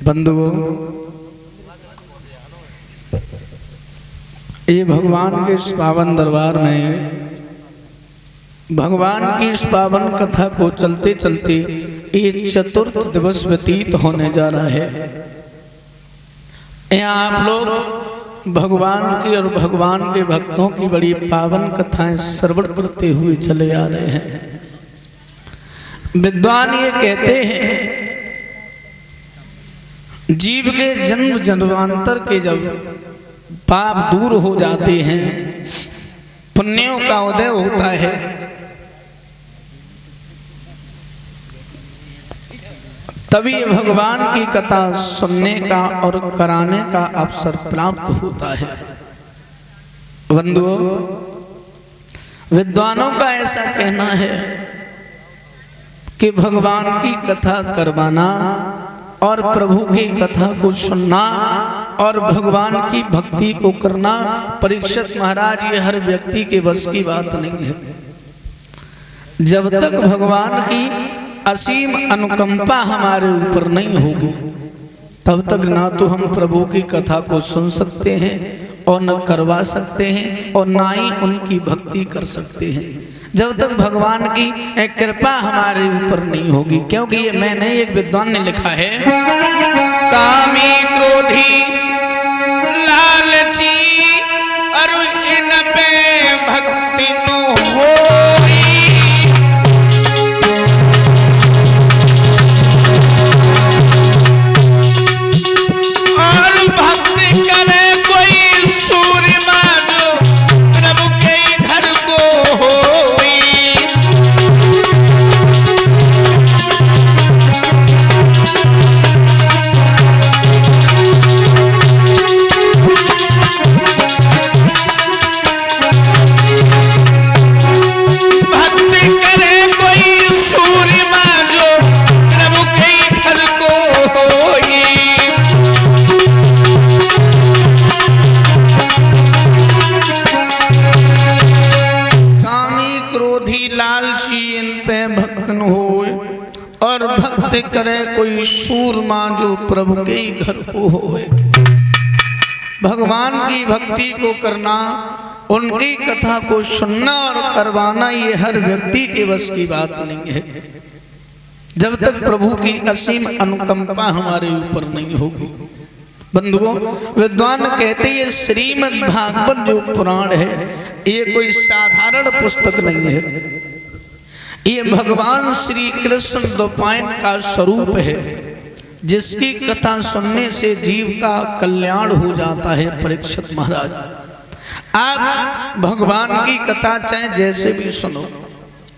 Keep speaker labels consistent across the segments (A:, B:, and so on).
A: बंधुओं, ये भगवान के इस पावन दरबार में भगवान की इस पावन कथा को चलते चलते ये चतुर्थ दिवस व्यतीत होने जा रहा है। यहाँ आप लोग भगवान की और भगवान के भक्तों की बड़ी पावन कथाएं श्रवण करते हुए चले आ रहे हैं। विद्वान ये कहते हैं, जीव के जन्म जन्मांतर के जब पाप दूर हो जाते हैं, पुण्यों का उदय होता है, तभी भगवान की कथा सुनने का और कराने का अवसर प्राप्त होता है। बंधुओं, विद्वानों का ऐसा कहना है कि भगवान की कथा करवाना और प्रभु की कथा को सुनना और भगवान की भक्ति को करना, परीक्षित महाराज, ये हर व्यक्ति के बस की बात नहीं है। जब तक भगवान की असीम अनुकंपा हमारे ऊपर नहीं होगी, तब तक ना तो हम प्रभु की कथा को सुन सकते हैं और न करवा सकते हैं और ना ही उनकी भक्ति कर सकते हैं, जब तक भगवान की कृपा हमारे ऊपर नहीं होगी। क्योंकि ये मैंने एक विद्वान ने लिखा है, कामी क्रोधी लालची और इन पे भक्ति तो हो, और भक्ति करे कोई सूरमा जो प्रभु के ही घर को होए। भगवान की भक्ति को करना, उनकी कथा को सुनना और करवाना, ये हर व्यक्ति के बस की बात नहीं है, जब तक प्रभु की असीम अनुकंपा हमारे ऊपर नहीं होगी। बंधुओं, विद्वान कहते हैं श्रीमद् भागवत जो पुराण है, ये कोई साधारण पुस्तक नहीं है। ये भगवान श्री कृष्ण द्वैपायन का स्वरूप है, जिसकी कथा सुनने से जीव का कल्याण हो जाता है। परीक्षित महाराज, आप भगवान की कथा चाहे जैसे भी सुनो,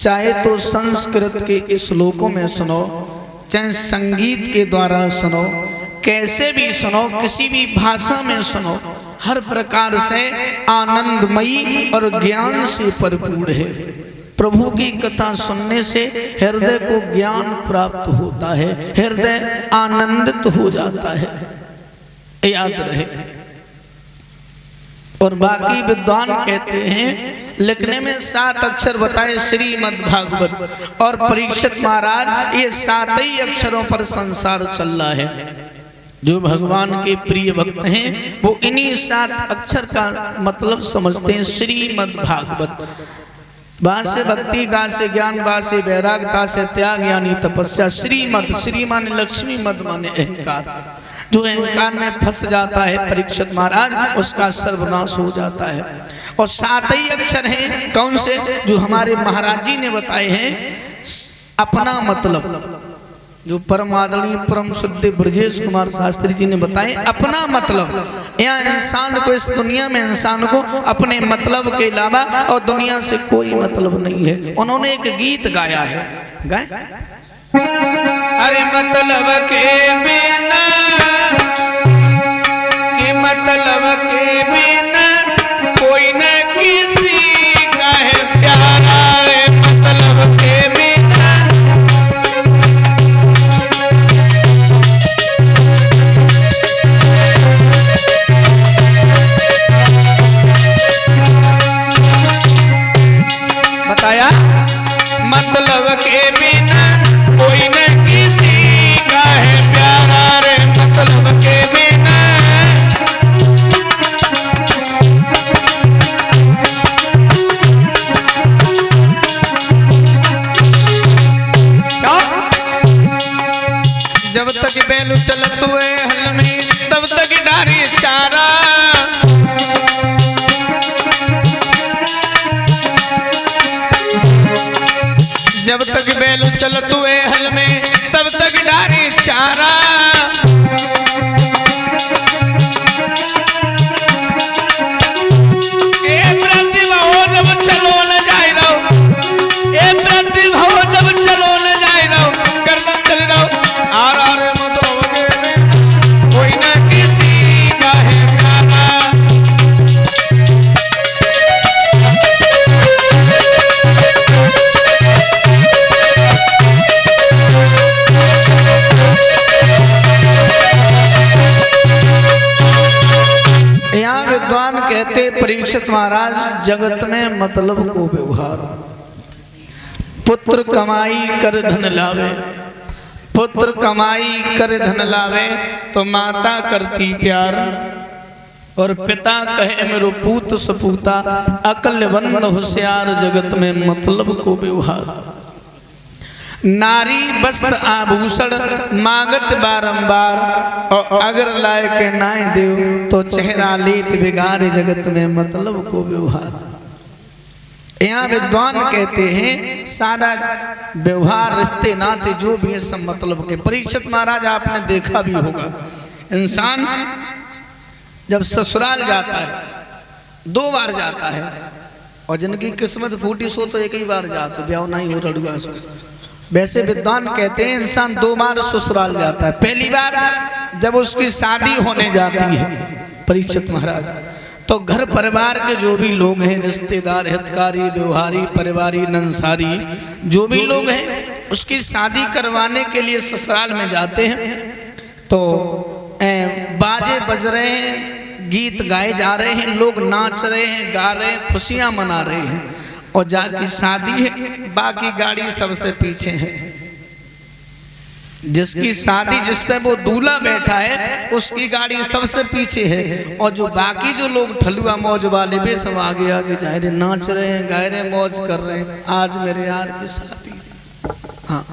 A: चाहे तो संस्कृत के श्लोकों में सुनो, चाहे संगीत के द्वारा सुनो, कैसे भी सुनो, किसी भी भाषा में सुनो, हर प्रकार से आनंदमयी और ज्ञान से भरपूर है। प्रभु की कथा सुनने से हृदय को ज्ञान प्राप्त होता है, हृदय आनंदित हो जाता है, याद रहे। और बाकी विद्वान कहते हैं, लिखने में 7 अक्षर बताए श्रीमद् भागवत, और परीक्षित महाराज ये 7 ही अक्षरों पर संसार चल रहा है। जो भगवान के प्रिय भक्त हैं वो इन्हीं 7 अक्षर का मतलब समझते हैं, श्रीमद् भागवत। बा से भक्ति, गा से ज्ञान, बा से वैराग, ता से त्याग यानी तपस्या। श्रीमद्, श्री माने लक्ष्मी, मद माने अहंकार। जो अहंकार में फंस जाता है परीक्षित महाराज, उसका सर्वनाश हो जाता है। और 7 ही अक्षर हैं, कौन से? जो हमारे महाराज जी ने बताए हैं, अपना मतलब, जो परम आदरणीय परम शुद्ध ब्रजेश कुमार शास्त्री जी ने बताए, अपना मतलब। यहाँ इंसान को, इस दुनिया में इंसान को अपने मतलब के अलावा और दुनिया से कोई मतलब नहीं है। उन्होंने एक गीत गाया है, गाए, अरे मतलब के बिना, कि मतलब के बिना कोई न किसी का है प्यारा, रे मतलब के बिना। बताया, मतलब के बिना कोई न किसी का है जब तक बैल चलत हुए हल में तब तक डारी चारा। जब तक बैल चलत हुए हल में तब तक डारी चारा। परीक्षित महाराज जगत में मतलब को व्यवहार, पुत्र कमाई कर धन लावे, पुत्र कमाई कर धन लावे तो माता करती प्यार, और पिता कहे मेरो पूत सपूता, अकलवंद होशियार जगत में मतलब को व्यवहार। नारी वस्त्र आभूषण मांगत बारंबार, और अगर लाए के नाय देव तो चेहरा लेत बिगाड़े जगत में मतलब को व्यवहार। यहाँ विद्वान कहते हैं सारा व्यवहार रिश्ते नाते जो भी है सब मतलब के। परीक्षित महाराज आपने देखा भी होगा, इंसान जब ससुराल जाता है 2 बार जाता है, और जिनकी किस्मत फूटी सो तो एक ही बार जाते, ब्याह नहीं हो रड़ुआ से। वैसे विद्वान कहते हैं इंसान 2 बार ससुराल जाता है। पहली बार जब उसकी शादी होने जाती है परीक्षित महाराज, तो घर परिवार के जो भी लोग हैं, रिश्तेदार, हितकारी, व्यवहारी, परिवारी, नंसारी, जो भी लोग हैं उसकी शादी करवाने के लिए ससुराल में जाते हैं। तो बाजे बज रहे हैं, गीत गाए जा रहे हैं, लोग नाच रहे हैं, गा रहे हैं, खुशियां मना रहे हैं, और जाकी शादी है बाकी गाड़ी सबसे पीछे है। जिसकी शादी जिस पे वो दूल्हा बैठा है उसकी गाड़ी सबसे पीछे है, और जो बाकी जो लोग ठलुआ मौज वाले वे सब आगे आगे जा रहे, नाच रहे हैं, गा रहे हैं, मौज कर रहे हैं, आज मेरे यार की शादी। हाँ,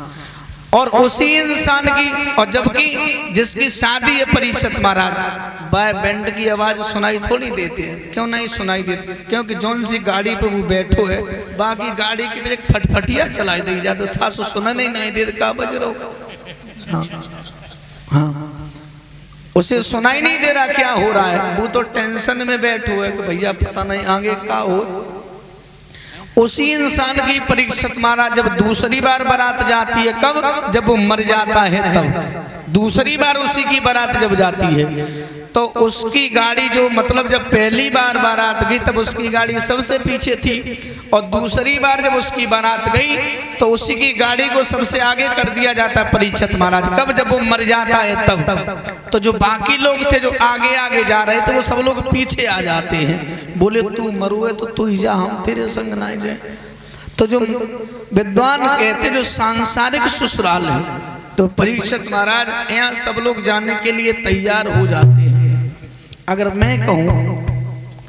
A: और उसी इंसान की, और जबकि जिसकी शादी है परीक्षित महाराज, बाय बैंड की आवाज सुनाई थोड़ी देते हैं। क्यों नहीं सुनाई देती? क्योंकि जौन सी गाड़ी पे वो बैठो है बाकी गाड़ी की एक फटफटिया चलाई दी जाती, सासु सुना नहीं देते का बज रहा हो। हाँ, हाँ, उसे सुनाई नहीं दे रहा क्या हो रहा है, वो तो टेंशन में बैठो है कि भैया पता नहीं आगे क्या हो। उसी इंसान की परीक्षित महाराज जब दूसरी बार बारात जाती है, कब? जब वो मर जाता है तब दूसरी बार उसी की बारात जब जाती है, तो उसकी गाड़ी जो मतलब जब पहली बार बारात गई तब उसकी गाड़ी सबसे पीछे थी, और दूसरी बार जब उसकी बारात गई तो उसी की गाड़ी को सबसे आगे कर दिया जाता है परीक्षित महाराज। कब? जब वो मर जाता है तब। तो जो बाकी लोग थे जो आगे आगे जा रहे थे वो सब लोग पीछे आ जाते हैं, बोले तू मरुए तो तू ही जा, हम तेरे संग ना जाए। तो जो विद्वान कहते जो सांसारिक ससुराल है, तो परीक्षित महाराज यहाँ सब लोग जाने के लिए तैयार हो जाते हैं। अगर मैं कहूँ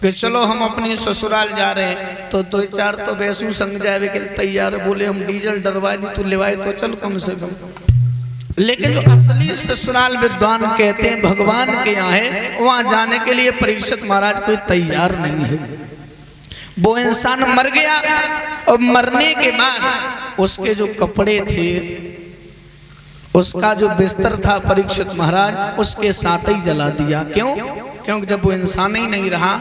A: कि चलो हम अपनी ससुराल जा रहे हैं तो 2-4 तो वैसू संग जाए के लिए तैयार, बोले हम डीजल डरवा दी तू लेवाए तो चल कम से कम। लेकिन जो असली ससुराल विद्वान कहते हैं भगवान के यहाँ है, वहां जाने के लिए परीक्षित महाराज कोई तैयार नहीं है। वो इंसान मर गया, और मरने के बाद उसके जो कपड़े थे, उसका जो बिस्तर था परीक्षित महाराज उसके साथ ही जला दिया। क्यों? क्योंकि जब वो इंसान ही नहीं रहा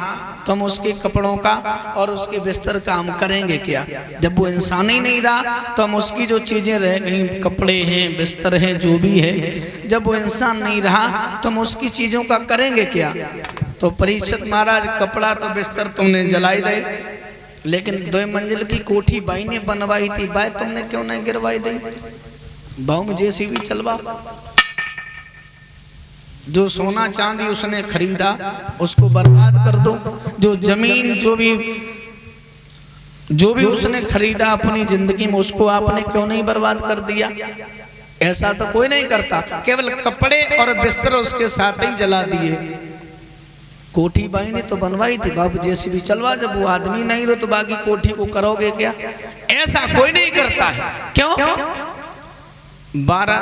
A: तो हम उसके कपड़ों का और उसके बिस्तर का हम करेंगे क्या? जब वो इंसान ही नहीं रहा तो हम उसकी जो चीजें रह गई, कपड़े हैं, बिस्तर हैं, जो भी है, जब वो इंसान नहीं रहा तो हम उसकी चीजों का करेंगे क्या? तो परीक्षित महाराज कपड़ा तो बिस्तर तुमने जलाई दे, लेकिन 2 मंजिल की कोठी बाई ने बनवाई थी, बाई तुमने क्यों नहीं गिरवाई दी? भाव में जेसीबी चलवा। जो सोना चांदी उसने खरीदा उसको बर्बाद कर दो, जो जमीन जो भी उसने खरीदा अपनी जिंदगी में उसको आपने क्यों नहीं बर्बाद कर दिया? ऐसा तो कोई नहीं करता। केवल कपड़े और बिस्तर उसके साथ ही जला दिए। कोठी बाई ने तो बनवाई थी, बाबू जेसीबी चलवा, जब वो आदमी नहीं रहो तो बाकी कोठी को करोगे क्या? ऐसा कोई नहीं करता है। क्यों? 12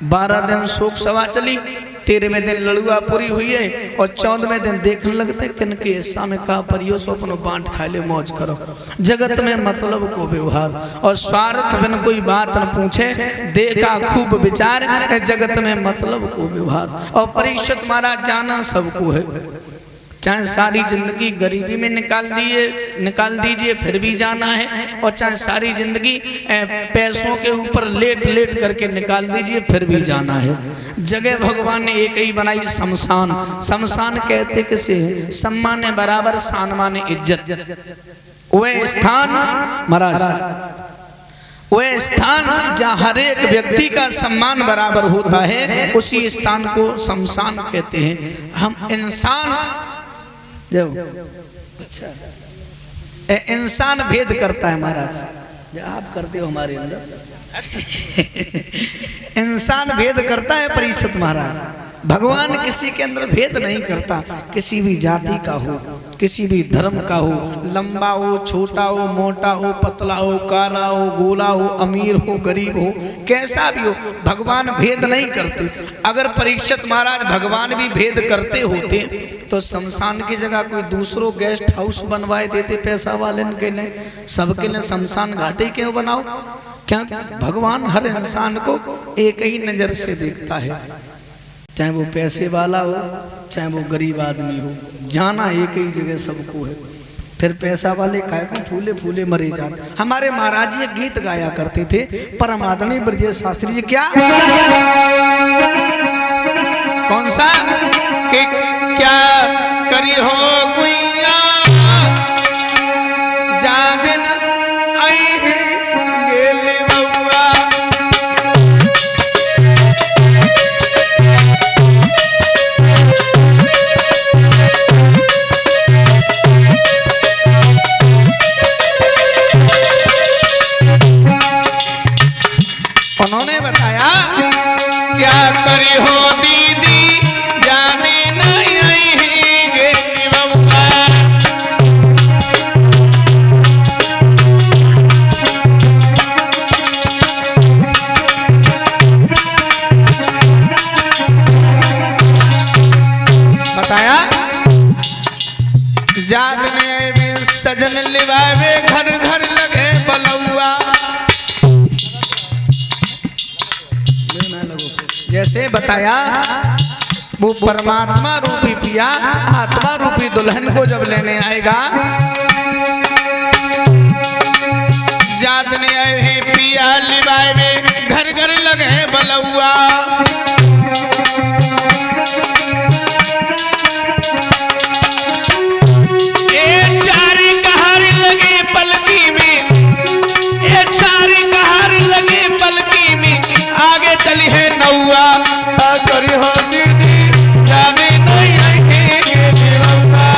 A: 12 दिन शोक सभा चली, 13वें दिन लड़ुआ पूरी हुई है और 14वें दिन देखने लगते किनके हिस्सा में का परियो सो अपनो बांट खा ले, मौज करो। जगत में मतलब को व्यवहार और स्वार्थ बिन कोई बात न पूछे, देखा खूब विचार जगत में मतलब को व्यवहार। और परीक्षित महाराज जाना सबको है, चाहे सारी जिंदगी गरीबी में निकाल दीजिए फिर भी जाना है, और चाहे सारी जिंदगी पैसों के ऊपर लेट करके निकाल दीजिए फिर भी जाना है। जगह भगवान ने एक ही बनाई, शमशान। शमशान कहते किसे? सम्मान बराबर शान माने इज्जत। वह स्थान महाराज, वह स्थान जहाँ हर एक व्यक्ति का सम्मान बराबर होता है, उसी स्थान को शमशान कहते हैं। हम इंसान अच्छा इंसान भेद करता है महाराज, जो आप करते हो हमारे अंदर इंसान भेद करता है परीक्षित महाराज। भगवान किसी के अंदर भेद नहीं करता, किसी भी जाति का हो, किसी भी धर्म का हो, लंबा हो, छोटा हो, मोटा हो, पतला हो, काला हो, गोला हो, अमीर हो, गरीब हो, कैसा भी हो, भगवान भेद नहीं करते। अगर परीक्षित महाराज भगवान भी भेद करते होते तो शमशान की जगह कोई दूसरो गेस्ट हाउस बनवाए देते पैसा वाले के लिए, सबके लिए शमशान घाटी क्यों बनाओ? क्या भगवान हर इंसान को एक ही नजर से देखता है, चाहे वो पैसे वाला हो चाहे वो गरीब आदमी हो, जाना एक ही जगह सबको है। फिर पैसा वाले काय को फूले फूले मरे जाते। हमारे महाराज ये गीत गाया करते थे, परम आदरणीय ब्रजेश शास्त्री जी। क्या कौन सा कि क्या करी हो गुइया जाबिन आई है गेली बउआ। उन्होंने बताया क्या करी हो दीदी जाने नहीं आई है गेली बउआ। बताया जागने में सजन लिवावे घर घर लगे बलौआ। जैसे बताया वो परमात्मा रूपी पिया आत्मा रूपी दुल्हन को जब लेने आएगा, जादने आए हैं पिया लिवाए में घर घर लगे बलौआ। चली है नौआ करी हो दीदी जाने नहीं आई है गेली बउआ।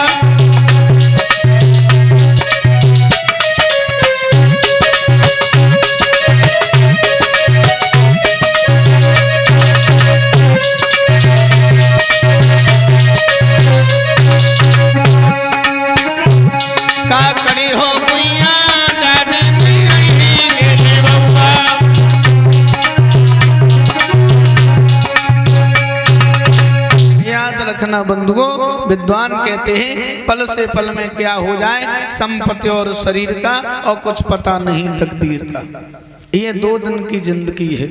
A: का करी हो गुइया जाने नहीं आई है गेली बउआ। रखना बंधुओं, विद्वान कहते हैं पल से पल में क्या हो जाए, संपत्ति और शरीर का और कुछ पता नहीं तकदीर का। ये 2 दिन की जिंदगी है।